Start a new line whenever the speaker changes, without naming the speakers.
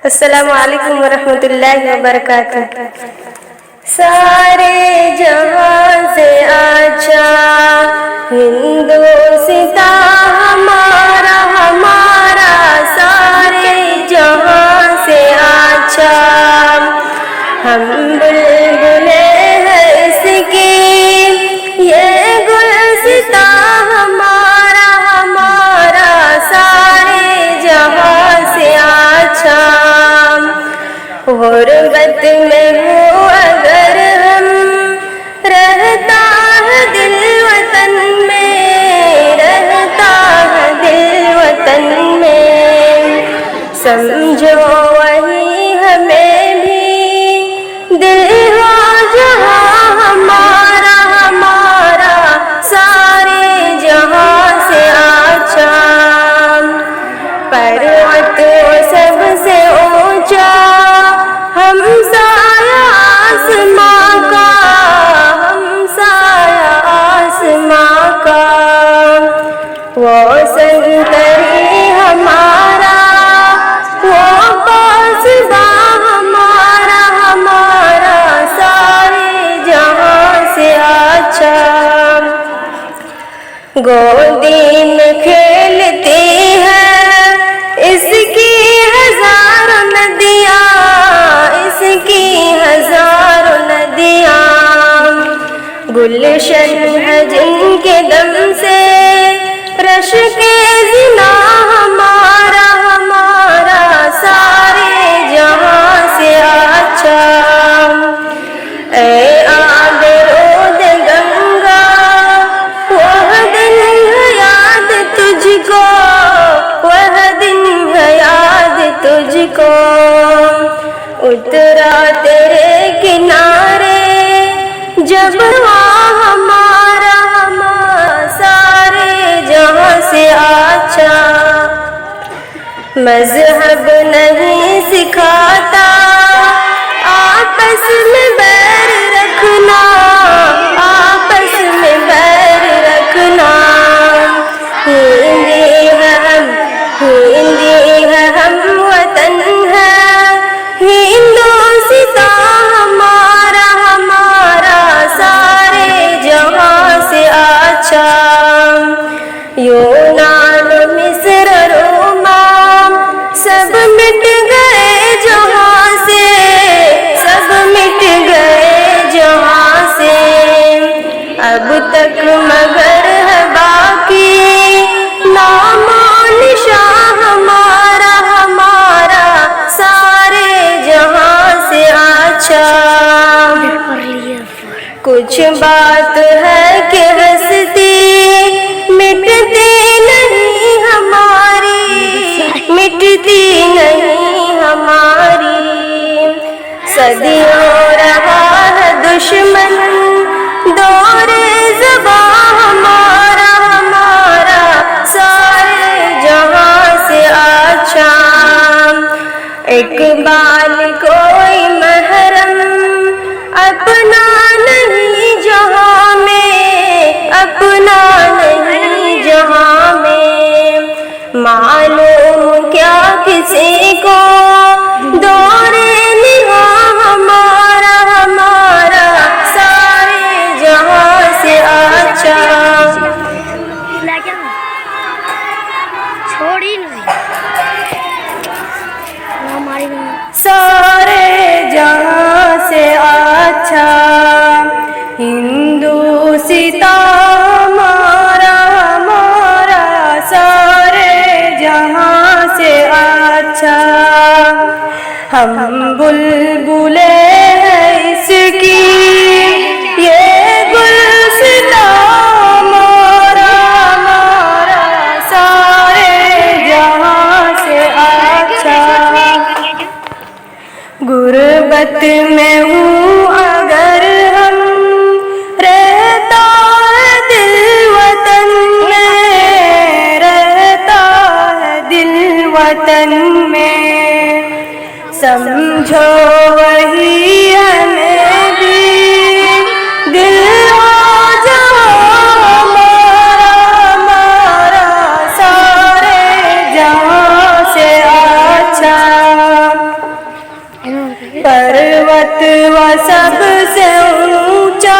अस्सलामु अलैकुम वरहमतुल्लाहि वबरकातुह। सारे जहां से अच्छा हिंदुस्ता हमारा हमारा, सारे जहां से अच्छा हम बुलबुले हैं इसकी, ये गुलसिता हमारा हमारा, सारे जहां से अच्छा। गुर्बत में हो अगर हम, रहता है दिल वतन में, रहता है दिल वतन में, समझो वही हमें भी दिल हो जहाँ हमारा हमारा, सारे जहाँ से अच्छा। पर्वत सबसे ऊंचा हमसाया आसमां का, हमसाया आसमां का, वो संतरी हमारा, वो पासबा हमारा हमारा, सारे जहां से अच्छा। गोदी में खेलती है इसकी हजारों नदियाँ, इसकी हजारों नदियाँ, गुलशन है जिनके दम से रश के जिना हमारा हमारा, सारे जहां से अच्छा। ऐ आबरूद गंगा वह दिन है याद तुझको, वह दिन है याद तुझको, उतरा तेरे किनारे जब हमारा हमारा, सारे जहां से अच्छा। मजहब नहीं सिखाता आपस में बैर रखना, आपस में बैर रखना, हिंदी है हम, हिंदी है हम, वतन है हिंदुस्ता हमारा हमारा, सारे जहां से अच्छा। यूनान मिस्र रोमा सब मिट गए जहां से, सब मिट गए जहां से, अब तक मगर है बाकी नामो निशान हमारा हमारा, सारे जहां से अच्छा। कुछ बात है कि हंसती मिटती नहीं हमारी, मिटती नहीं हमारी, सदियों रहा है दुश्मन दौरे ज़बां हमारा हमारा, सारे जहां से अच्छा। इकबाल कोई महरम अपना नहीं जहां में, अपना नहीं जहां में, मालूम क्या किसी को दौरे निगाह हमारा हमारा, सारे जहां से अच्छा।
छोड़ी नहीं
सारे जहां से अच्छा हिंदुस्ता हमारा हमारा, सारे जहां से अच्छा। हम बुलबुले हैं इसकी, ये गुलसिता हमारा हमारा, सारे जहां से अच्छा। गुर्बत में हूँ अगर हम, रहता है दिल वतन में, रहता है दिल वतन में, समझो वही हमें भी दिल हो जहाँ हमारा हमारा, सारे जहाँ से अच्छा। तकवा सबसे ऊंचा